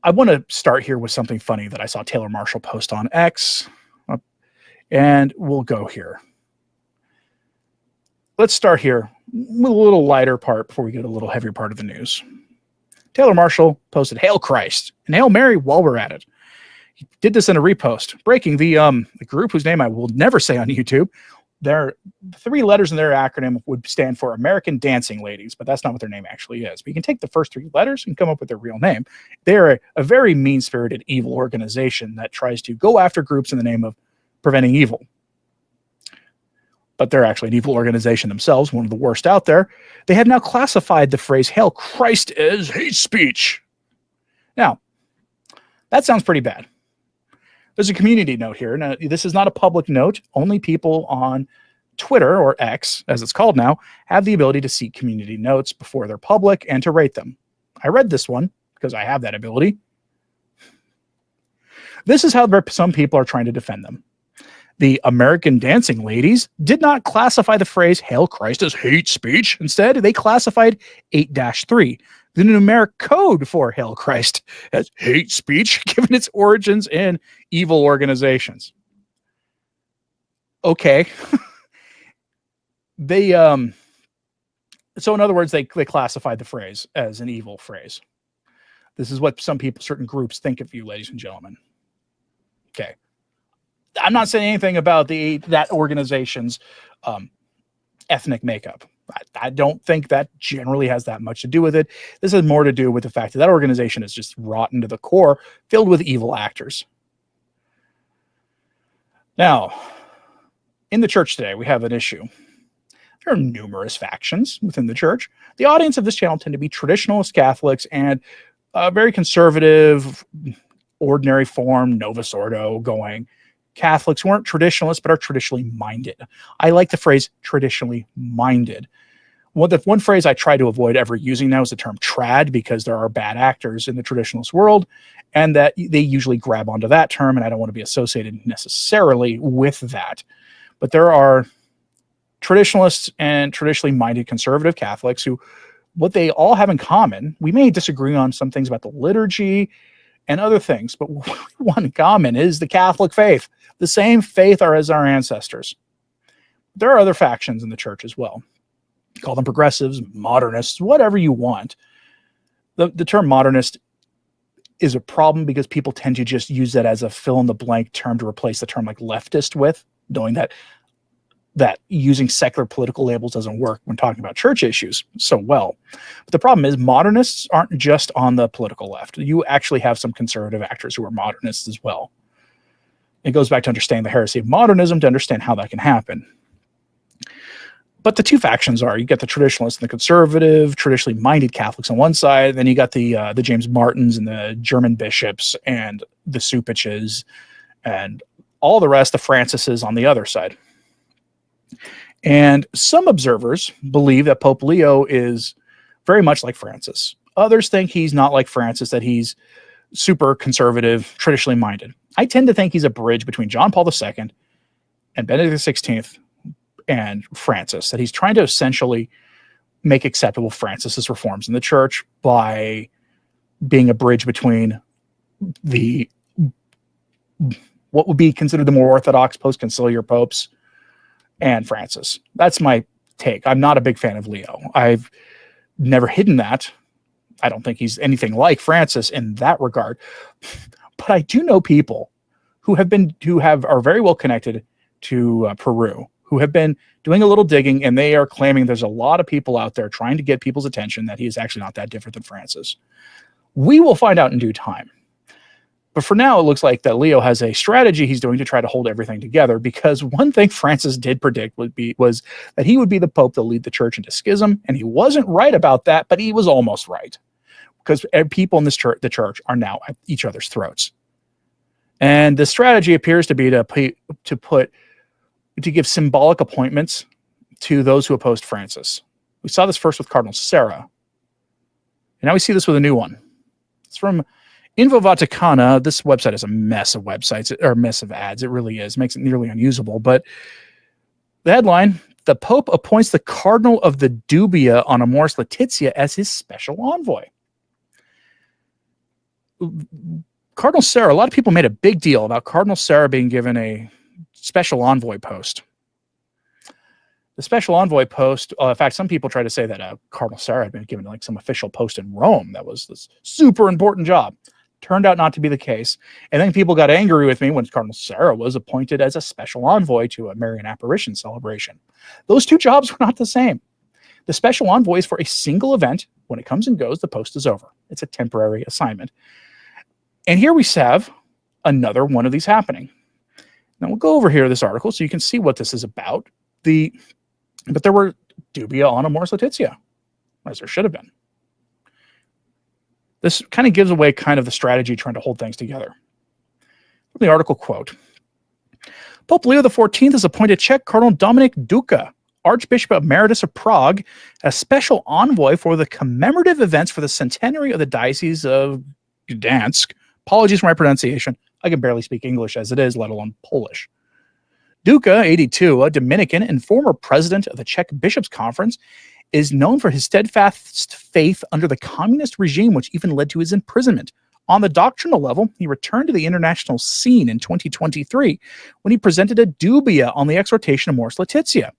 I want to start here with something funny that I saw Taylor Marshall post on X, and we'll go here. Let's start here with a little lighter part before we get a little heavier part of the news. Taylor Marshall posted Hail Christ and Hail Mary while we're at it. He did this in a repost, breaking the group whose name I will never say on YouTube. Their 3 letters in their acronym would stand for American Dancing Ladies, but that's not what their name actually is. But you can take the first 3 letters and come up with their real name. They're a very mean-spirited, evil organization that tries to go after groups in the name of preventing evil. But they're actually an evil organization themselves, one of the worst out there. They have now classified the phrase Hail Christ as hate speech. Now, that sounds pretty bad. There's a community note here. Now, this is not a public note. Only people on Twitter, or X, as it's called now, have the ability to see community notes before they're public and to rate them. I read this one because I have that ability. This is how some people are trying to defend them. The American Dancing Ladies did not classify the phrase Hail Christ as hate speech. Instead, they classified 8-3, the numeric code for Hail Christ, as hate speech, given its origins in evil organizations. Okay. So in other words, they classified the phrase as an evil phrase. This is what some people, certain groups think of you, ladies and gentlemen. Okay. I'm not saying anything about that organization's ethnic makeup. I don't think that generally has that much to do with it. This has more to do with the fact that that organization is just rotten to the core, filled with evil actors. Now, in the church today, we have an issue. There are numerous factions within the church. The audience of this channel tend to be traditionalist Catholics and very conservative, ordinary form, Novus Ordo going Catholics who aren't traditionalists but are traditionally minded. I like the phrase traditionally minded. Well, the one phrase I try to avoid ever using now is the term trad, because there are bad actors in the traditionalist world and that they usually grab onto that term, and I don't want to be associated necessarily with that. But there are traditionalists and traditionally minded conservative Catholics who, what they all have in common, we may disagree on some things about the liturgy and other things, but what we want in common is the Catholic faith, the same faith as our ancestors. There are other factions in the church as well. Call them progressives, modernists, whatever you want. The term modernist is a problem because people tend to just use that as a fill-in-the-blank term to replace the term like leftist with, knowing that using secular political labels doesn't work when talking about church issues so well. But the problem is modernists aren't just on the political left. You actually have some conservative actors who are modernists as well. It goes back to understanding the heresy of modernism to understand how that can happen. But the two factions are, you get the traditionalists and the conservative, traditionally minded Catholics on one side, then you got the James Martins and the German bishops and the Supiches and all the rest, the Francises on the other side. And some observers believe that Pope Leo is very much like Francis. Others think he's not like Francis, that he's super conservative, traditionally minded. I tend to think he's a bridge between John Paul II and Benedict XVI and Francis, that he's trying to essentially make acceptable Francis's reforms in the church by being a bridge between what would be considered the more orthodox post-conciliar popes and Francis. That's my take. I'm not a big fan of Leo. I've never hidden that. I don't think he's anything like Francis in that regard. But I do know people who are very well connected to Peru, who have been doing a little digging, and they are claiming there's a lot of people out there trying to get people's attention that he is actually not that different than Francis. We will find out in due time. But for now, it looks like that Leo has a strategy he's doing to try to hold everything together, because one thing Francis did predict was that he would be the pope that lead the church into schism, and he wasn't right about that, but he was almost right, because people in the church are now at each other's throats. And the strategy appears to be to give symbolic appointments to those who opposed Francis. We saw this first with Cardinal Sarah, and now we see this with a new one. It's from Info Vaticana. This website is a mess of websites, or a mess of ads. It really is. It makes it nearly unusable. But the headline, the Pope appoints the Cardinal of the Dubia on Amoris Laetitia as his special envoy. Cardinal Sarah, a lot of people made a big deal about Cardinal Sarah being given a special envoy post. The special envoy post, in fact, some people try to say that Cardinal Sarah had been given like some official post in Rome that was this super important job. Turned out not to be the case. And then people got angry with me when Cardinal Sarah was appointed as a special envoy to a Marian apparition celebration. Those two jobs were not the same. The special envoy is for a single event. When it comes and goes, the post is over. It's a temporary assignment. And here we have another one of these happening. Now we'll go over here to this article so you can see what this is about. But there were dubia on Amoris Laetitia, as there should have been. This kind of gives away kind of the strategy trying to hold things together. From the article quote, Pope Leo XIV has appointed Czech Cardinal Dominik Duka, Archbishop Emeritus of Prague, as special envoy for the commemorative events for the centenary of the Diocese of Gdansk. Apologies for my pronunciation. I can barely speak English as it is, let alone Polish. Duka, 82, a Dominican and former president of the Czech Bishops' Conference, is known for his steadfast faith under the communist regime, which even led to his imprisonment. On the doctrinal level, he returned to the international scene in 2023 when he presented a dubia on the exhortation of Amoris Laetitia.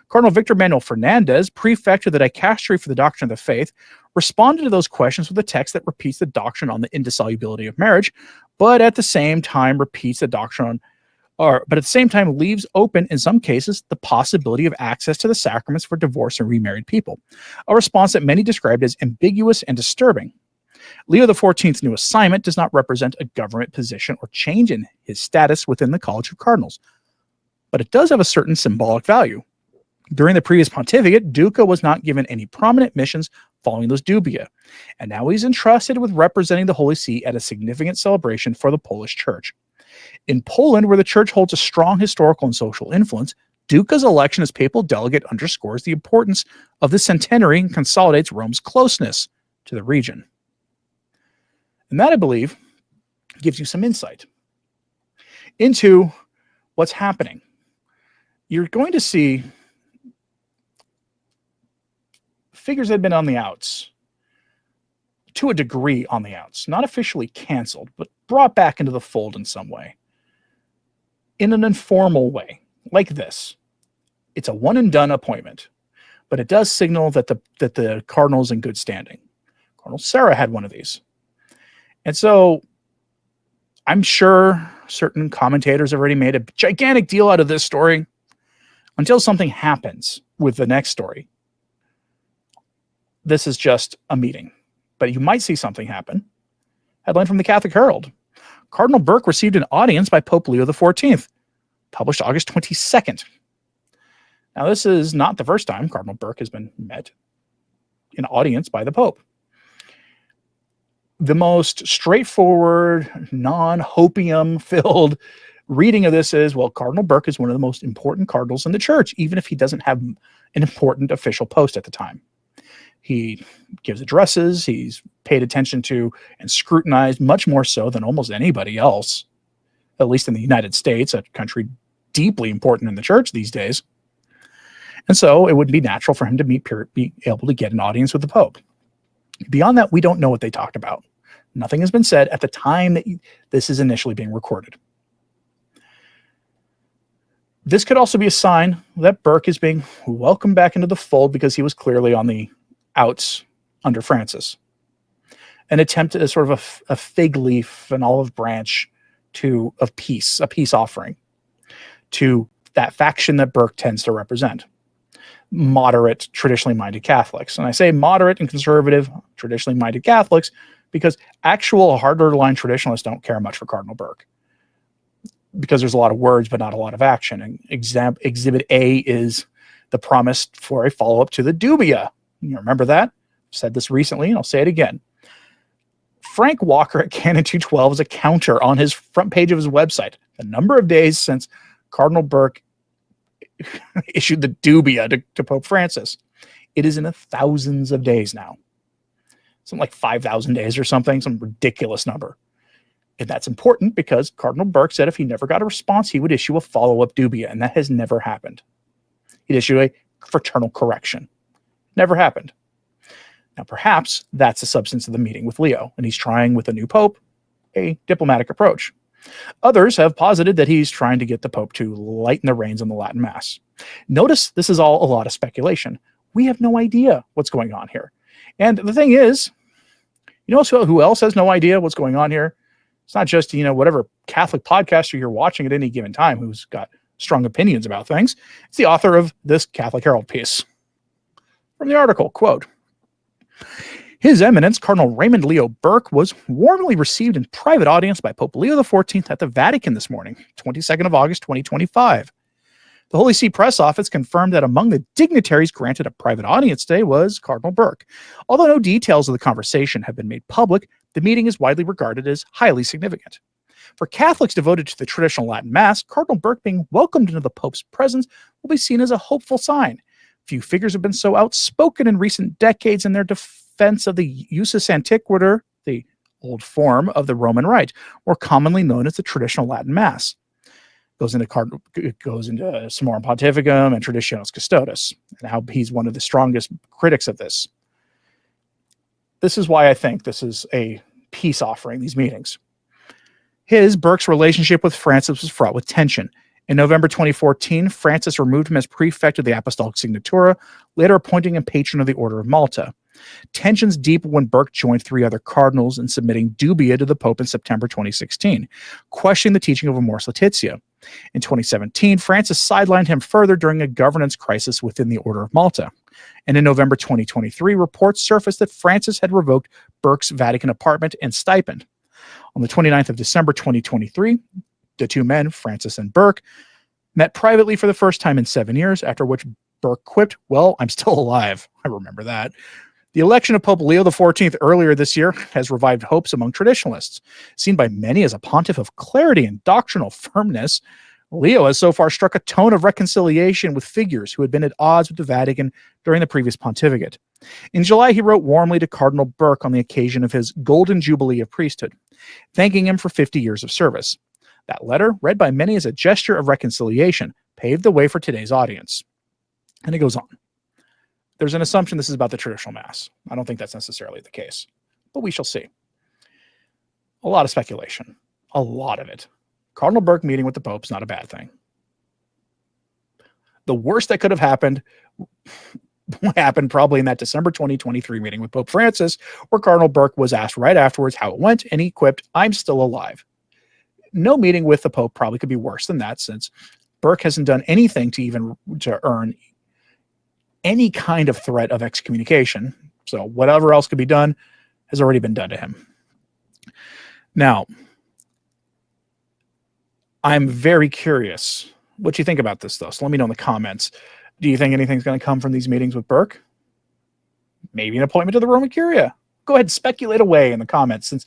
Cardinal Victor Manuel Fernandez, prefect of the dicastery for the doctrine of the faith, responded to those questions with a text that repeats the doctrine on the indissolubility of marriage, but at the same time repeats the doctrine but at the same time leaves open, in some cases, the possibility of access to the sacraments for divorced and remarried people, a response that many described as ambiguous and disturbing. Leo XIV's new assignment does not represent a government position or change in his status within the College of Cardinals, but it does have a certain symbolic value. During the previous pontificate, Duka was not given any prominent missions following those dubia, and now he's entrusted with representing the Holy See at a significant celebration for the Polish Church. In Poland, where the Church holds a strong historical and social influence, Duka's election as papal delegate underscores the importance of the centenary and consolidates Rome's closeness to the region. And that, I believe, gives you some insight into what's happening. You're going to see figures that have been on the outs, to a degree on the outs, not officially canceled, but brought back into the fold in some way, in an informal way, like this. It's a one-and-done appointment, but it does signal that the cardinal's in good standing. Cardinal Sarah had one of these. And so I'm sure certain commentators have already made a gigantic deal out of this story until something happens with the next story. This is just a meeting, but you might see something happen. Headline from the Catholic Herald. Cardinal Burke received an audience by Pope Leo XIV, published August 22nd. Now, this is not the first time Cardinal Burke has been met in audience by the Pope. The most straightforward, non-hopium-filled reading of this is, well, Cardinal Burke is one of the most important cardinals in the Church, even if he doesn't have an important official post at the time. He gives addresses, he's paid attention to and scrutinized much more so than almost anybody else, at least in the United States, a country deeply important in the Church these days. And so it would be natural for him to be able to get an audience with the Pope. Beyond that, we don't know what they talked about. Nothing has been said at the time that this is initially being recorded. This could also be a sign that Burke is being welcomed back into the fold because he was clearly on the outs under Francis. An attempt at a sort of a fig leaf, an olive branch of peace, a peace offering to that faction that Burke tends to represent. Moderate, traditionally minded Catholics. And I say moderate and conservative, traditionally minded Catholics, because actual harder line traditionalists don't care much for Cardinal Burke, because there's a lot of words, but not a lot of action. And Exhibit A is the promise for a follow-up to the dubia. You remember that? I've said this recently, and I'll say it again. Frank Walker at Canon 212 is a counter on his front page of his website. The number of days since Cardinal Burke issued the dubia to Pope Francis. It is in the thousands of days now. Something like 5,000 days or something, some ridiculous number. And that's important because Cardinal Burke said if he never got a response, he would issue a follow-up dubia, and that has never happened. He'd issue a fraternal correction. Never happened. Now, perhaps that's the substance of the meeting with Leo, and he's trying with a new pope a diplomatic approach. Others have posited that he's trying to get the Pope to lighten the reins on the Latin Mass. Notice this is all a lot of speculation. We have no idea what's going on here. And the thing is, you know who else has no idea what's going on here? It's not just, whatever Catholic podcaster you're watching at any given time who's got strong opinions about things. It's the author of this Catholic Herald piece. From the article, quote, His Eminence, Cardinal Raymond Leo Burke, was warmly received in private audience by Pope Leo XIV at the Vatican this morning, 22nd of August, 2025. The Holy See Press Office confirmed that among the dignitaries granted a private audience today was Cardinal Burke. Although no details of the conversation have been made public, the meeting is widely regarded as highly significant. For Catholics devoted to the traditional Latin Mass, Cardinal Burke being welcomed into the Pope's presence will be seen as a hopeful sign. Few figures have been so outspoken in recent decades in their defense of the usus antiquiter, the old form of the Roman Rite, more commonly known as the traditional Latin Mass. It goes into Summorum Pontificum and Traditionis Custodes, and how he's one of the strongest critics of this. This is why I think this is a peace offering, these meetings. Burke's relationship with Francis was fraught with tension. In November 2014, Francis removed him as prefect of the Apostolic Signatura, later appointing him patron of the Order of Malta. Tensions deepened when Burke joined 3 other cardinals in submitting dubia to the Pope in September 2016, questioning the teaching of Amoris Laetitia. In 2017, Francis sidelined him further during a governance crisis within the Order of Malta. And in November 2023, reports surfaced that Francis had revoked Burke's Vatican apartment and stipend. On the 29th of December 2023, the two men, Francis and Burke, met privately for the first time in 7 years, after which Burke quipped, "Well, I'm still alive." I remember that. The election of Pope Leo XIV earlier this year has revived hopes among traditionalists. Seen by many as a pontiff of clarity and doctrinal firmness, Leo has so far struck a tone of reconciliation with figures who had been at odds with the Vatican during the previous pontificate. In July, he wrote warmly to Cardinal Burke on the occasion of his Golden Jubilee of Priesthood, thanking him for 50 years of service. That letter, read by many as a gesture of reconciliation, paved the way for today's audience. And it goes on. There's an assumption this is about the traditional Mass. I don't think that's necessarily the case, but we shall see. A lot of speculation, a lot of it. Cardinal Burke meeting with the Pope is not a bad thing. The worst that could have happened probably in that December 2023 meeting with Pope Francis, where Cardinal Burke was asked right afterwards how it went, and he quipped, "I'm still alive." No meeting with the Pope probably could be worse than that, since Burke hasn't done anything to earn any kind of threat of excommunication. So whatever else could be done has already been done to him. Now, I'm very curious what you think about this, though. So let me know in the comments. Do you think anything's going to come from these meetings with Burke? Maybe an appointment to the Roman Curia. Go ahead and speculate away in the comments, since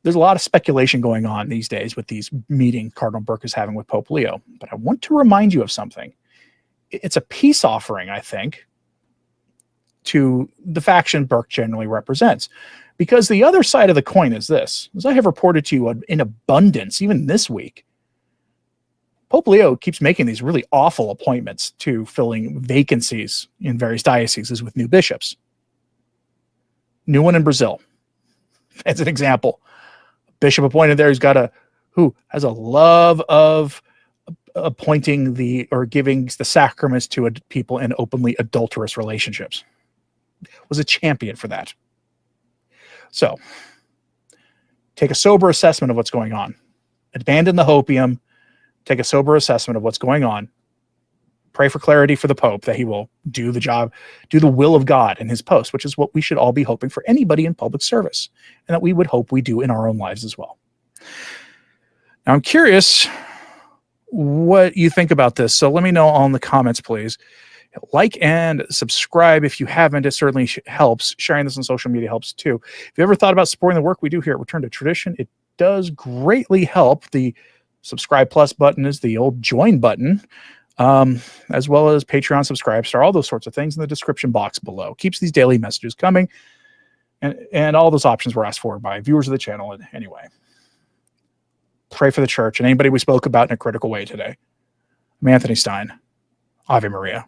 there's a lot of speculation going on these days with these meetings Cardinal Burke is having with Pope Leo. But I want to remind you of something. It's a peace offering, I think, to the faction Burke generally represents. Because the other side of the coin is this. As I have reported to you in abundance, even this week, Pope Leo keeps making these really awful appointments to filling vacancies in various dioceses with new bishops. New one in Brazil, as an example. Bishop appointed there who has a love of appointing or giving the sacraments to people in openly adulterous relationships. Was a champion for that. So, take a sober assessment of what's going on. Abandon the hopium. Take a sober assessment of what's going on. Pray for clarity for the Pope, that he will do the job, do the will of God in his post, which is what we should all be hoping for anybody in public service, and that we would hope we do in our own lives as well. Now, I'm curious what you think about this, so let me know in the comments, please. Like and subscribe if you haven't. It certainly helps. Sharing this on social media helps too. If you ever thought about supporting the work we do here at Return to Tradition, it does greatly help. The subscribe plus button is the old join button, as well as Patreon, Subscribestar, all those sorts of things in the description box below. Keeps these daily messages coming, and all those options were asked for by viewers of the channel anyway. Pray for the church and anybody we spoke about in a critical way today. I'm Anthony Stine. Ave Maria.